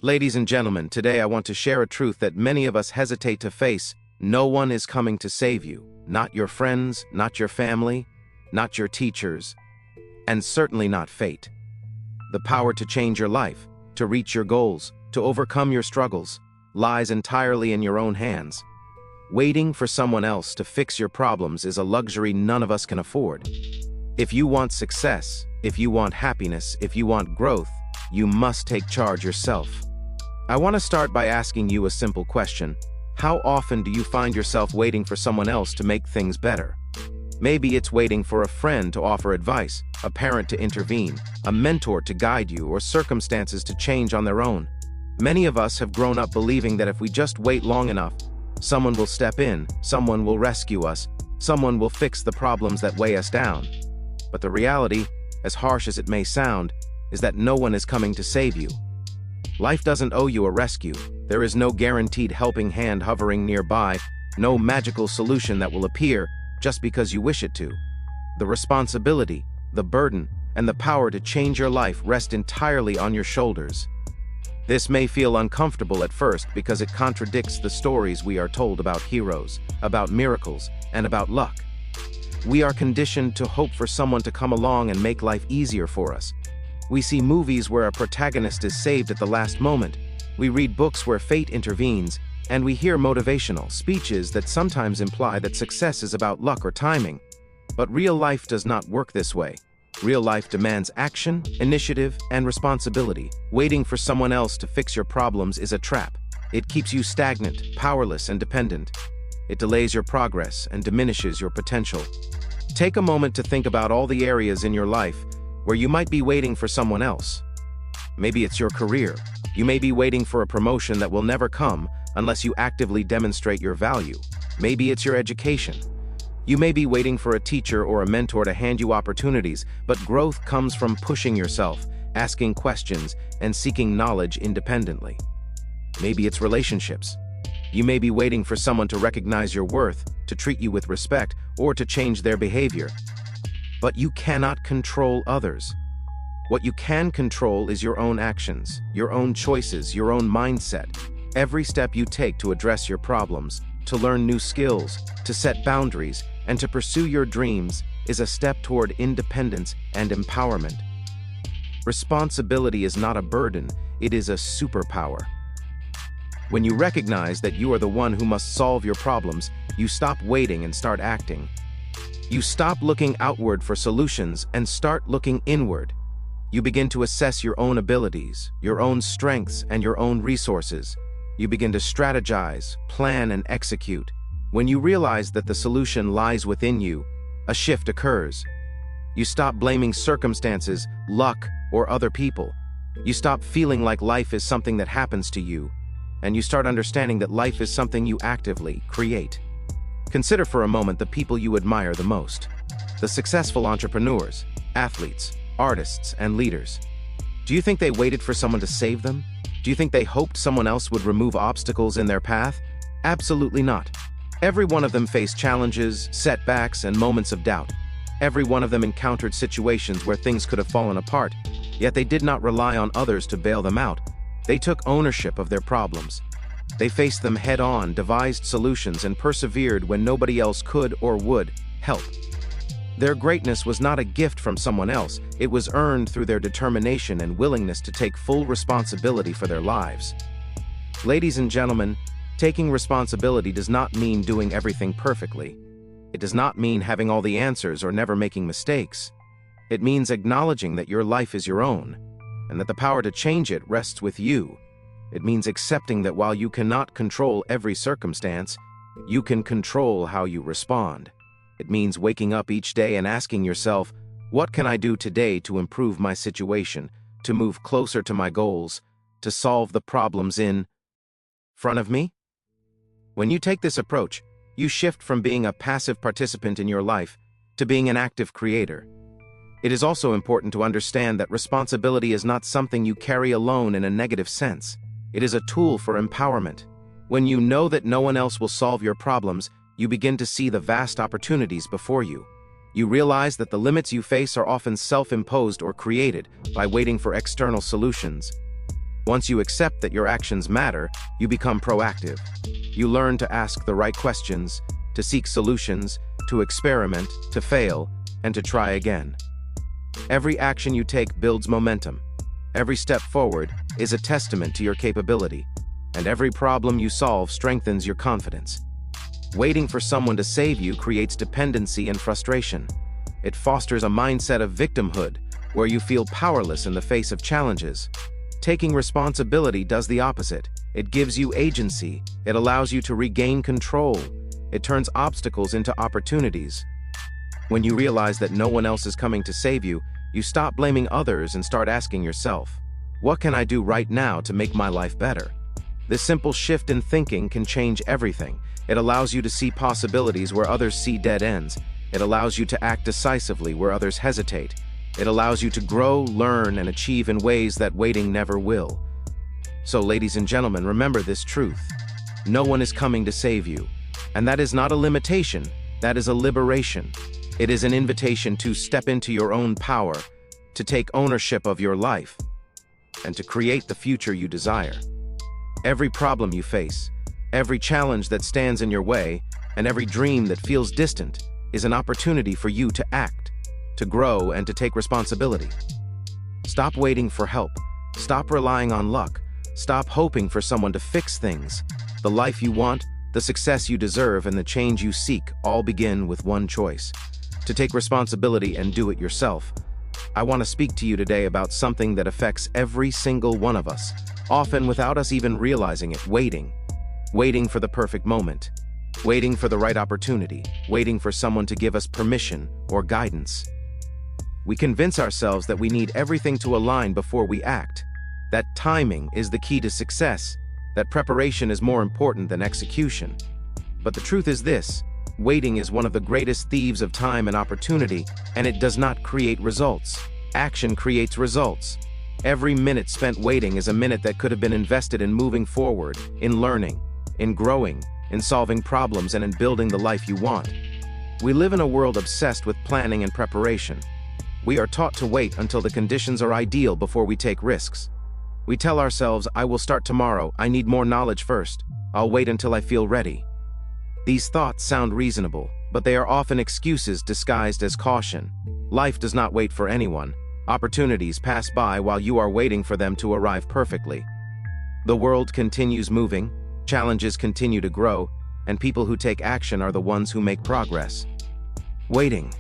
Ladies and gentlemen, today I want to share a truth that many of us hesitate to face. No one is coming to save you. Not your friends, not your family, not your teachers, and certainly not fate. The power to change your life, to reach your goals, to overcome your struggles, lies entirely in your own hands. Waiting for someone else to fix your problems is a luxury none of us can afford. If you want success, if you want happiness, if you want growth, you must take charge yourself. I want to start by asking you a simple question. How often do you find yourself waiting for someone else to make things better? Maybe it's waiting for a friend to offer advice, a parent to intervene, a mentor to guide you, or circumstances to change on their own. Many of us have grown up believing that if we just wait long enough, someone will step in, someone will rescue us, someone will fix the problems that weigh us down. But the reality, as harsh as it may sound, is that no one is coming to save you. Life doesn't owe you a rescue. There is no guaranteed helping hand hovering nearby, no magical solution that will appear just because you wish it to. The responsibility, the burden, and the power to change your life rest entirely on your shoulders. This may feel uncomfortable at first because it contradicts the stories we are told about heroes, about miracles, and about luck. We are conditioned to hope for someone to come along and make life easier for us. We see movies where a protagonist is saved at the last moment. We read books where fate intervenes, and we hear motivational speeches that sometimes imply that success is about luck or timing. But real life does not work this way. Real life demands action, initiative, and responsibility. Waiting for someone else to fix your problems is a trap. It keeps you stagnant, powerless, and dependent. It delays your progress and diminishes your potential. Take a moment to think about all the areas in your life where you might be waiting for someone else. Maybe it's your career. You may be waiting for a promotion that will never come unless you actively demonstrate your value. Maybe it's your education. You may be waiting for a teacher or a mentor to hand you opportunities, but growth comes from pushing yourself, asking questions, and seeking knowledge independently. Maybe it's relationships. You may be waiting for someone to recognize your worth, to treat you with respect, or to change their behavior. But you cannot control others. What you can control is your own actions, your own choices, your own mindset. Every step you take to address your problems, to learn new skills, to set boundaries, and to pursue your dreams is a step toward independence and empowerment. Responsibility is not a burden, it is a superpower. When you recognize that you are the one who must solve your problems, you stop waiting and start acting. You stop looking outward for solutions and start looking inward. You begin to assess your own abilities, your own strengths, and your own resources. You begin to strategize, plan, and execute. When you realize that the solution lies within you, a shift occurs. You stop blaming circumstances, luck, or other people. You stop feeling like life is something that happens to you, and you start understanding that life is something you actively create. Consider for a moment the people you admire the most. The successful entrepreneurs, athletes, artists, and leaders. Do you think they waited for someone to save them? Do you think they hoped someone else would remove obstacles in their path? Absolutely not. Every one of them faced challenges, setbacks, and moments of doubt. Every one of them encountered situations where things could have fallen apart, yet they did not rely on others to bail them out. They took ownership of their problems. They faced them head-on, devised solutions, and persevered when nobody else could or would help. Their greatness was not a gift from someone else, it was earned through their determination and willingness to take full responsibility for their lives. Ladies and gentlemen, taking responsibility does not mean doing everything perfectly. It does not mean having all the answers or never making mistakes. It means acknowledging that your life is your own, and that the power to change it rests with you. It means accepting that while you cannot control every circumstance, you can control how you respond. It means waking up each day and asking yourself, what can I do today to improve my situation, to move closer to my goals, to solve the problems in front of me? When you take this approach, you shift from being a passive participant in your life to being an active creator. It is also important to understand that responsibility is not something you carry alone in a negative sense. It is a tool for empowerment. When you know that no one else will solve your problems, you begin to see the vast opportunities before you. You realize that the limits you face are often self-imposed or created by waiting for external solutions. Once you accept that your actions matter, you become proactive. You learn to ask the right questions, to seek solutions, to experiment, to fail, and to try again. Every action you take builds momentum. Every step forward is a testament to your capability, and every problem you solve strengthens your confidence. Waiting for someone to save you creates dependency and frustration. It fosters a mindset of victimhood, where you feel powerless in the face of challenges. Taking responsibility does the opposite. It gives you agency. It allows you to regain control. It turns obstacles into opportunities. When you realize that no one else is coming to save you, you stop blaming others and start asking yourself, what can I do right now to make my life better? This simple shift in thinking can change everything. It allows you to see possibilities where others see dead ends. It allows you to act decisively where others hesitate. It allows you to grow, learn, and achieve in ways that waiting never will. So, ladies and gentlemen, remember this truth. No one is coming to save you. And that is not a limitation, that is a liberation. It is an invitation to step into your own power, to take ownership of your life, and to create the future you desire. Every problem you face, every challenge that stands in your way, and every dream that feels distant is an opportunity for you to act, to grow, and to take responsibility. Stop waiting for help. Stop relying on luck. Stop hoping for someone to fix things. The life you want, the success you deserve, and the change you seek all begin with one choice: to take responsibility and do it yourself. I want to speak to you today about something that affects every single one of us, often without us even realizing it: waiting. Waiting for the perfect moment. Waiting for the right opportunity. Waiting for someone to give us permission or guidance. We convince ourselves that we need everything to align before we act, that timing is the key to success, that preparation is more important than execution. But the truth is this: waiting is one of the greatest thieves of time and opportunity, and it does not create results. Action creates results. Every minute spent waiting is a minute that could have been invested in moving forward, in learning, in growing, in solving problems, and in building the life you want. We live in a world obsessed with planning and preparation. We are taught to wait until the conditions are ideal before we take risks. We tell ourselves, I will start tomorrow, I need more knowledge first, I'll wait until I feel ready. These thoughts sound reasonable, but they are often excuses disguised as caution. Life does not wait for anyone. Opportunities pass by while you are waiting for them to arrive perfectly. The world continues moving, challenges continue to grow, and people who take action are the ones who make progress. Waiting,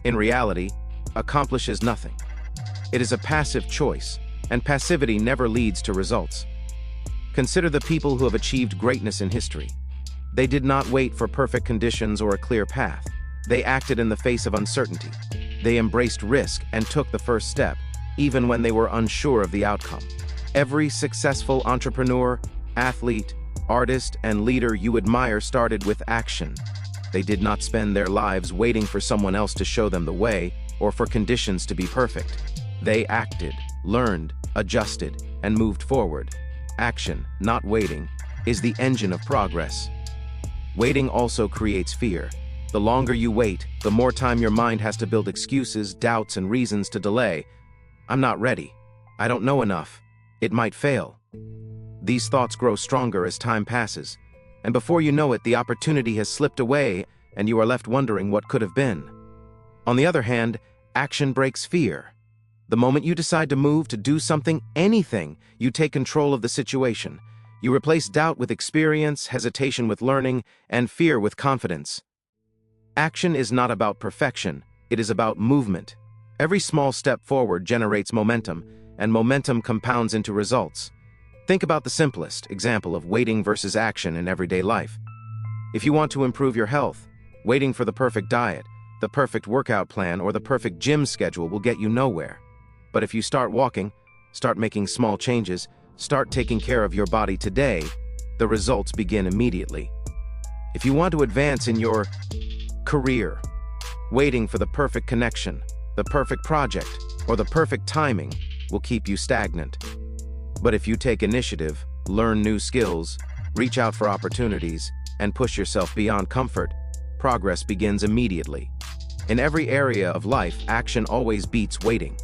in reality, accomplishes nothing. It is a passive choice, and passivity never leads to results. Consider the people who have achieved greatness in history. They did not wait for perfect conditions or a clear path. They acted in the face of uncertainty. They embraced risk and took the first step, even when they were unsure of the outcome. Every successful entrepreneur, athlete, artist, and leader you admire started with action. They did not spend their lives waiting for someone else to show them the way or for conditions to be perfect. They acted, learned, adjusted, and moved forward. Action, not waiting, is the engine of progress. Waiting also creates fear. The longer you wait, the more time your mind has to build excuses, doubts, and reasons to delay. I'm not ready. I don't know enough. It might fail. These thoughts grow stronger as time passes, and before you know it, the opportunity has slipped away and you are left wondering what could have been. On the other hand, action breaks fear. The moment you decide to move, to do something, anything, you take control of the situation. You replace doubt with experience, hesitation with learning, and fear with confidence. Action is not about perfection, it is about movement. Every small step forward generates momentum, and momentum compounds into results. Think about the simplest example of waiting versus action in everyday life. If you want to improve your health, waiting for the perfect diet, the perfect workout plan, or the perfect gym schedule will get you nowhere. But if you start walking, start making small changes, start taking care of your body today, the results begin immediately. If you want to advance in your career, waiting for the perfect connection, the perfect project, or the perfect timing will keep you stagnant. But if you take initiative, learn new skills, reach out for opportunities, and push yourself beyond comfort, progress begins immediately. In every area of life, action always beats waiting.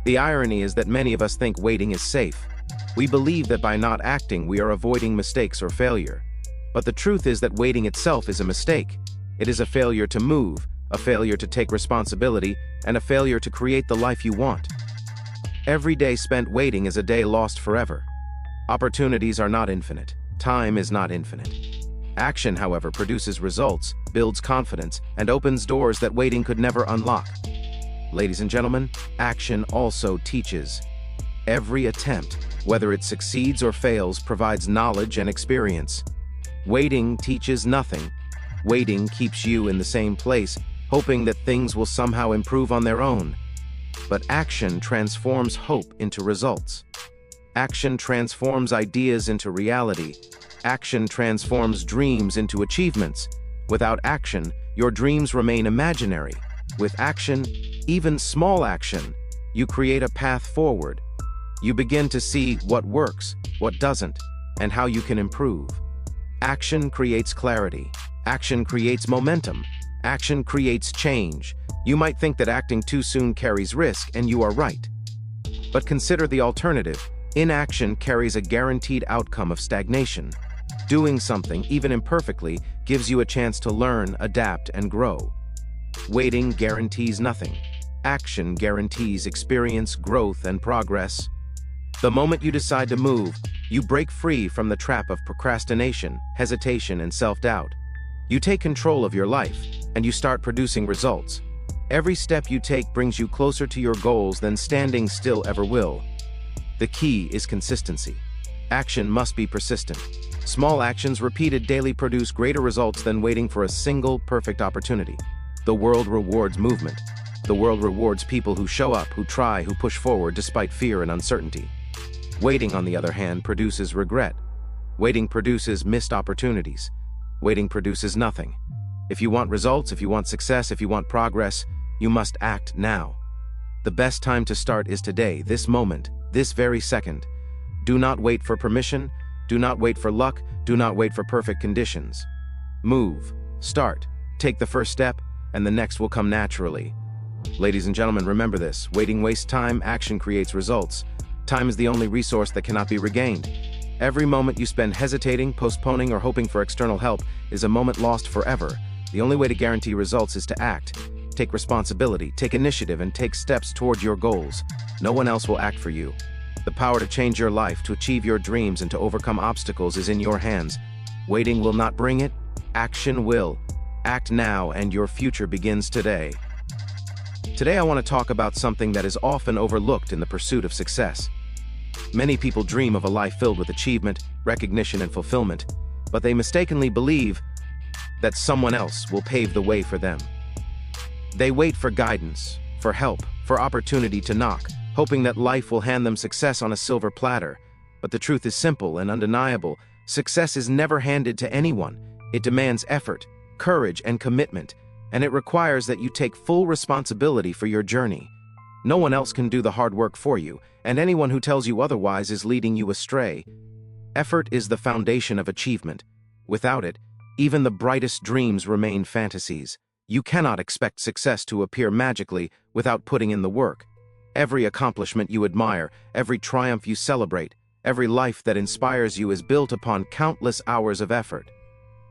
The irony is that many of us think waiting is safe. We believe that by not acting, we are avoiding mistakes or failure. But the truth is that waiting itself is a mistake. It is a failure to move, a failure to take responsibility, and a failure to create the life you want. Every day spent waiting is a day lost forever. Opportunities are not infinite. Time is not infinite. Action, however, produces results, builds confidence, and opens doors that waiting could never unlock. Ladies and gentlemen, action also teaches. Every attempt, whether it succeeds or fails, provides knowledge and experience. Waiting teaches nothing. Waiting keeps you in the same place, hoping that things will somehow improve on their own. But action transforms hope into results. Action transforms ideas into reality. Action transforms dreams into achievements. Without action, your dreams remain imaginary. With action, even small action, you create a path forward. You begin to see what works, what doesn't, and how you can improve. Action creates clarity. Action creates momentum. Action creates change. You might think that acting too soon carries risk, and you are right. But consider the alternative. Inaction carries a guaranteed outcome of stagnation. Doing something, even imperfectly, gives you a chance to learn, adapt, and grow. Waiting guarantees nothing. Action guarantees experience, growth, and progress. The moment you decide to move, you break free from the trap of procrastination, hesitation, and self-doubt. You take control of your life, and you start producing results. Every step you take brings you closer to your goals than standing still ever will. The key is consistency. Action must be persistent. Small actions repeated daily produce greater results than waiting for a single perfect opportunity. The world rewards movement. The world rewards people who show up, who try, who push forward despite fear and uncertainty. Waiting, on the other hand, produces regret. Waiting produces missed opportunities. Waiting produces nothing. If you want results, if you want success, if you want progress, you must act now. The best time to start is today, this moment, this very second. Do not wait for permission. Do not wait for luck. Do not wait for perfect conditions. Move, start, take the first step, and the next will come naturally. Ladies and gentlemen, remember this: waiting wastes time, action creates results. Time is the only resource that cannot be regained. Every moment you spend hesitating, postponing, or hoping for external help is a moment lost forever. The only way to guarantee results is to act. Take responsibility, take initiative, and take steps toward your goals. No one else will act for you. The power to change your life, to achieve your dreams, and to overcome obstacles is in your hands. Waiting will not bring it. Action will. Act now, and your future begins today. Today I want to talk about something that is often overlooked in the pursuit of success. Many people dream of a life filled with achievement, recognition, and fulfillment, but they mistakenly believe that someone else will pave the way for them. They wait for guidance, for help, for opportunity to knock, hoping that life will hand them success on a silver platter. But the truth is simple and undeniable. Success is never handed to anyone. It demands effort, courage, and commitment, and it requires that you take full responsibility for your journey. No one else can do the hard work for you, and anyone who tells you otherwise is leading you astray. Effort is the foundation of achievement. Without it, even the brightest dreams remain fantasies. You cannot expect success to appear magically without putting in the work. Every accomplishment you admire, every triumph you celebrate, every life that inspires you is built upon countless hours of effort.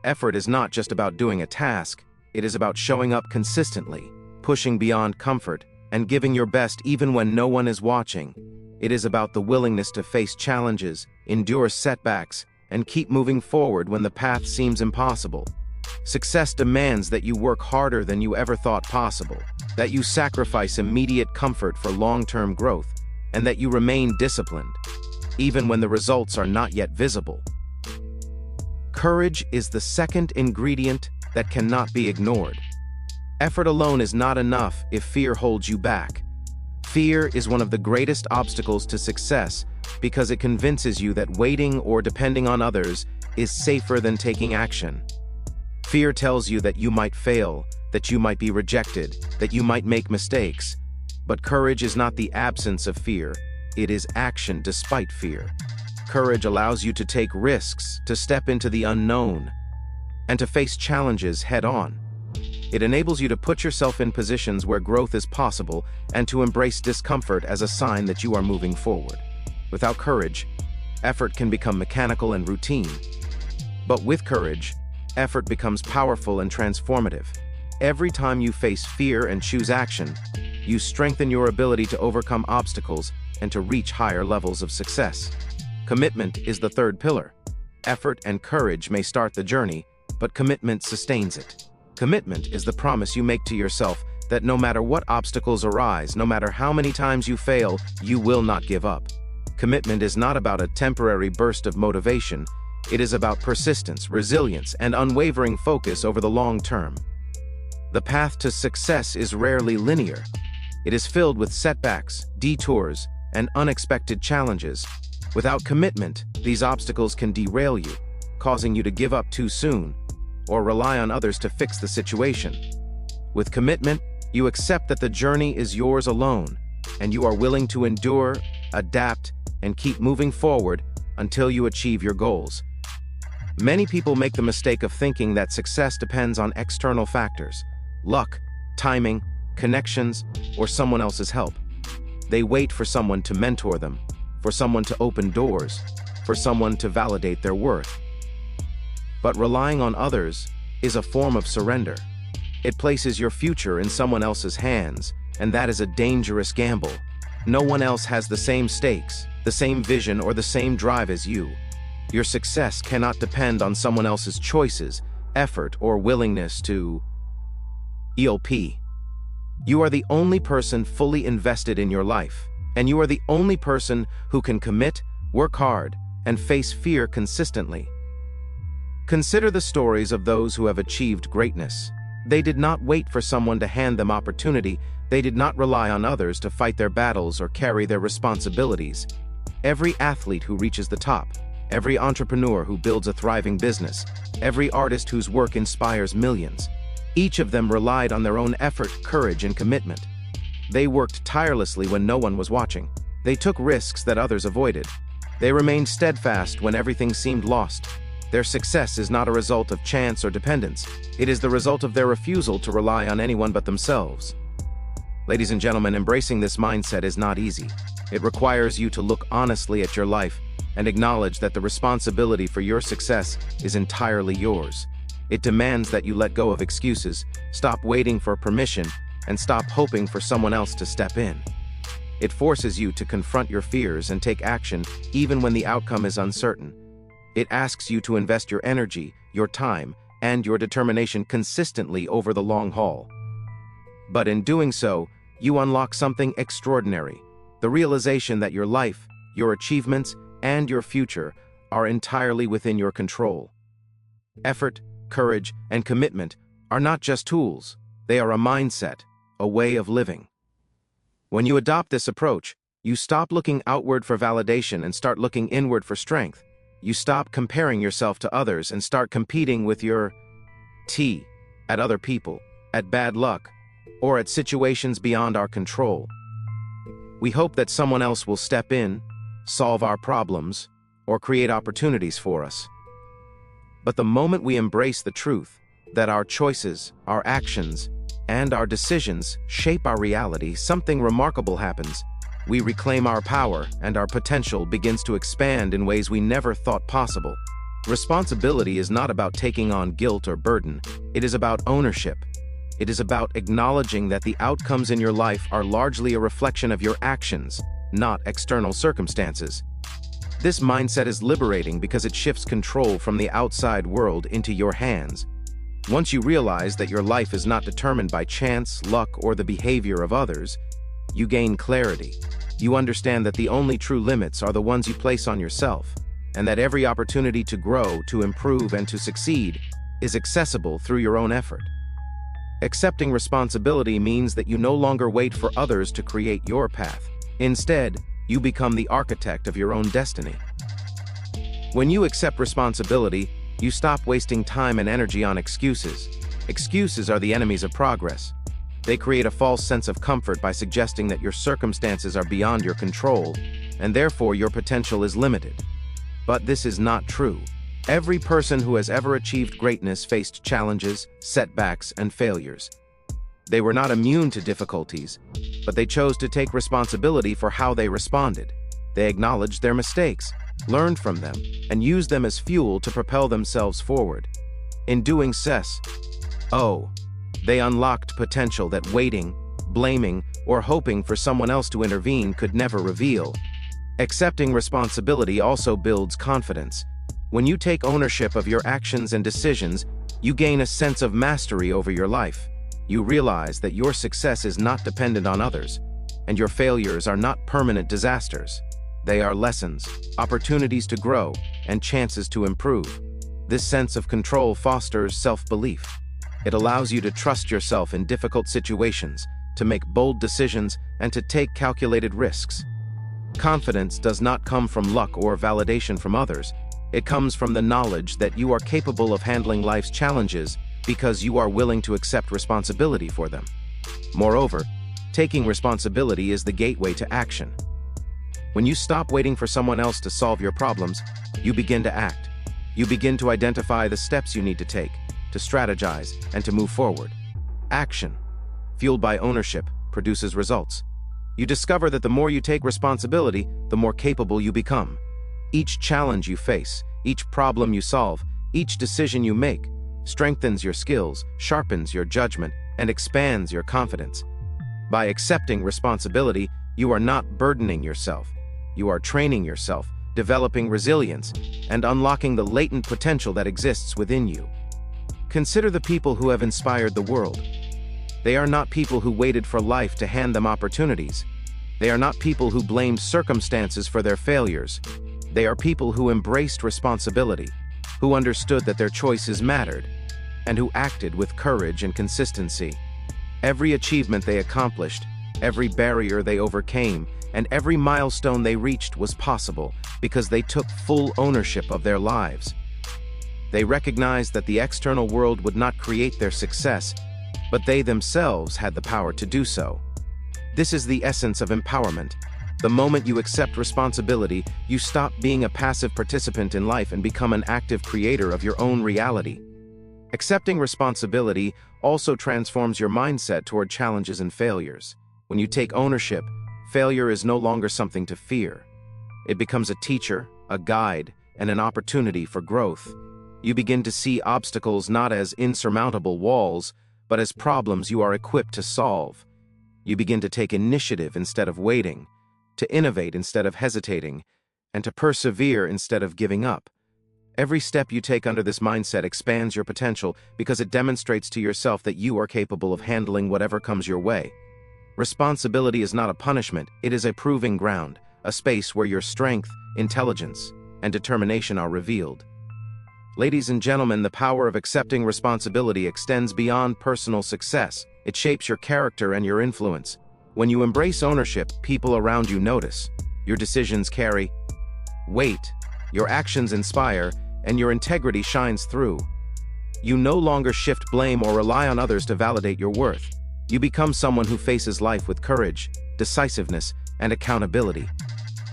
Effort is not just about doing a task. It is about showing up consistently, pushing beyond comfort, and giving your best even when no one is watching. It is about the willingness to face challenges, endure setbacks, and keep moving forward when the path seems impossible. Success demands that you work harder than you ever thought possible, that you sacrifice immediate comfort for long-term growth, and that you remain disciplined, even when the results are not yet visible. Courage is the second ingredient that cannot be ignored. Effort alone is not enough if fear holds you back. Fear is one of the greatest obstacles to success because it convinces you that waiting or depending on others is safer than taking action. Fear tells you that you might fail, that you might be rejected, that you might make mistakes. But courage is not the absence of fear. It is action despite fear. Courage allows you to take risks, to step into the unknown, and to face challenges head-on. It enables you to put yourself in positions where growth is possible and to embrace discomfort as a sign that you are moving forward. Without courage, effort can become mechanical and routine. But with courage, effort becomes powerful and transformative. Every time you face fear and choose action, you strengthen your ability to overcome obstacles and to reach higher levels of success. Commitment is the third pillar. Effort and courage may start the journey, but commitment sustains it. Commitment is the promise you make to yourself that no matter what obstacles arise, no matter how many times you fail, you will not give up. Commitment is not about a temporary burst of motivation. It is about persistence, resilience, and unwavering focus over the long term. The path to success is rarely linear. It is filled with setbacks, detours, and unexpected challenges. Without commitment, these obstacles can derail you, causing you to give up too soon, or rely on others to fix the situation. With commitment, you accept that the journey is yours alone, and you are willing to endure, adapt, and keep moving forward until you achieve your goals. Many people make the mistake of thinking that success depends on external factors, luck, timing, connections, or someone else's help. They wait for someone to mentor them, for someone to open doors, for someone to validate their worth. But relying on others is a form of surrender. It places your future in someone else's hands, and that is a dangerous gamble. No one else has the same stakes, the same vision, or the same drive as you. Your success cannot depend on someone else's choices, effort, or willingness to ELP. You are the only person fully invested in your life, and you are the only person who can commit, work hard, and face fear consistently. Consider the stories of those who have achieved greatness. They did not wait for someone to hand them opportunity. They did not rely on others to fight their battles or carry their responsibilities. Every athlete who reaches the top, every entrepreneur who builds a thriving business, every artist whose work inspires millions, each of them relied on their own effort, courage, and commitment. They worked tirelessly when no one was watching. They took risks that others avoided. They remained steadfast when everything seemed lost. Their success is not a result of chance or dependence. It is the result of their refusal to rely on anyone but themselves. Ladies and gentlemen, embracing this mindset is not easy. It requires you to look honestly at your life and acknowledge that the responsibility for your success is entirely yours. It demands that you let go of excuses, stop waiting for permission, and stop hoping for someone else to step in. It forces you to confront your fears and take action even when the outcome is uncertain. It asks you to invest your energy, your time, and your determination consistently over the long haul. But in doing so, you unlock something extraordinary: the realization that your life, your achievements, and your future are entirely within your control. Effort, courage, and commitment are not just tools. They are a mindset, a way of living. When you adopt this approach, you stop looking outward for validation and start looking inward for strength. You stop comparing yourself to others and start competing with your at other people, at bad luck, or at situations beyond our control. We hope that someone else will step in, solve our problems, or create opportunities for us. But the moment we embrace the truth that our choices, our actions, and our decisions shape our reality, something remarkable happens. We reclaim our power, and our potential begins to expand in ways we never thought possible. Responsibility is not about taking on guilt or burden. It is about ownership. It is about acknowledging that the outcomes in your life are largely a reflection of your actions, not external circumstances. This mindset is liberating because it shifts control from the outside world into your hands. Once you realize that your life is not determined by chance, luck, or the behavior of others, you gain clarity. You understand that the only true limits are the ones you place on yourself, and that every opportunity to grow, to improve, and to succeed is accessible through your own effort. Accepting responsibility means that you no longer wait for others to create your path. Instead, you become the architect of your own destiny. When you accept responsibility, you stop wasting time and energy on excuses. Excuses are the enemies of progress. They create a false sense of comfort by suggesting that your circumstances are beyond your control, and therefore your potential is limited. But this is not true. Every person who has ever achieved greatness faced challenges, setbacks, and failures. They were not immune to difficulties, but they chose to take responsibility for how they responded. They acknowledged their mistakes, learn from them, and use them as fuel to propel themselves forward. In doing so, they unlocked potential that waiting, blaming, or hoping for someone else to intervene could never reveal. Accepting responsibility also builds confidence. When you take ownership of your actions and decisions, you gain a sense of mastery over your life. You realize that your success is not dependent on others, and your failures are not permanent disasters. They are lessons, opportunities to grow, and chances to improve. This sense of control fosters self-belief. It allows you to trust yourself in difficult situations, to make bold decisions, and to take calculated risks. Confidence does not come from luck or validation from others. It comes from the knowledge that you are capable of handling life's challenges because you are willing to accept responsibility for them. Moreover, taking responsibility is the gateway to action. When you stop waiting for someone else to solve your problems, you begin to act. You begin to identify the steps you need to take, to strategize, and to move forward. Action, fueled by ownership, produces results. You discover that the more you take responsibility, the more capable you become. Each challenge you face, each problem you solve, each decision you make, strengthens your skills, sharpens your judgment, and expands your confidence. By accepting responsibility, you are not burdening yourself. You are training yourself, developing resilience, and unlocking the latent potential that exists within you. Consider the people who have inspired the world. They are not people who waited for life to hand them opportunities. They are not people who blamed circumstances for their failures. They are people who embraced responsibility, who understood that their choices mattered, and who acted with courage and consistency. Every achievement they accomplished, every barrier they overcame, and every milestone they reached was possible because they took full ownership of their lives. They recognized that the external world would not create their success, but they themselves had the power to do so. This is the essence of empowerment. The moment you accept responsibility, you stop being a passive participant in life and become an active creator of your own reality. Accepting responsibility also transforms your mindset toward challenges and failures. When you take ownership, failure is no longer something to fear. It becomes a teacher, a guide, and an opportunity for growth. You begin to see obstacles not as insurmountable walls, but as problems you are equipped to solve. You begin to take initiative instead of waiting, to innovate instead of hesitating, and to persevere instead of giving up. Every step you take under this mindset expands your potential because it demonstrates to yourself that you are capable of handling whatever comes your way. Responsibility is not a punishment, it is a proving ground, a space where your strength, intelligence, and determination are revealed. Ladies and gentlemen, the power of accepting responsibility extends beyond personal success. It shapes your character and your influence. When you embrace ownership, people around you notice. Your decisions carry weight, your actions inspire, and your integrity shines through. You no longer shift blame or rely on others to validate your worth. You become someone who faces life with courage, decisiveness, and accountability.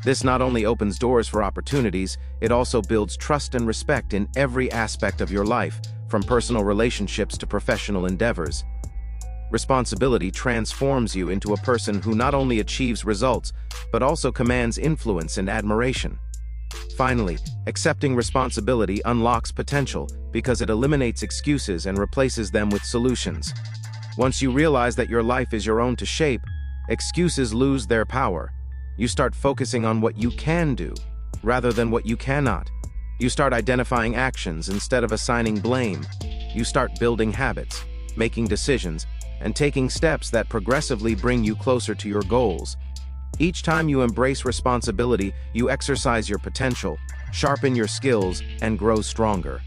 This not only opens doors for opportunities, it also builds trust and respect in every aspect of your life, from personal relationships to professional endeavors. Responsibility transforms you into a person who not only achieves results, but also commands influence and admiration. Finally, accepting responsibility unlocks potential because it eliminates excuses and replaces them with solutions. Once you realize that your life is your own to shape, excuses lose their power. You start focusing on what you can do, rather than what you cannot. You start identifying actions instead of assigning blame. You start building habits, making decisions, and taking steps that progressively bring you closer to your goals. Each time you embrace responsibility, you exercise your potential, sharpen your skills, and grow stronger.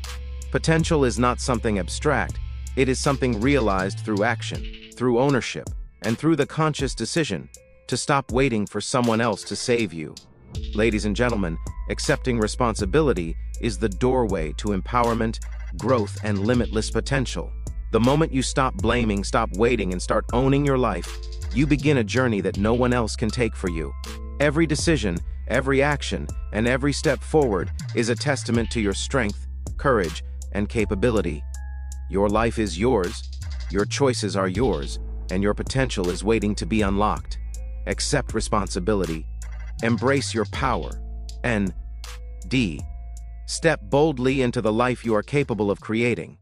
Potential is not something abstract. It is something realized through action, through ownership, and through the conscious decision to stop waiting for someone else to save you. Ladies and gentlemen, accepting responsibility is the doorway to empowerment, growth, and limitless potential. The moment you stop blaming, stop waiting, and start owning your life, you begin a journey that no one else can take for you. Every decision, every action, and every step forward is a testament to your strength, courage, and capability. Your life is yours, your choices are yours, and your potential is waiting to be unlocked. Accept responsibility, embrace your power, and D. Step boldly into the life you are capable of creating.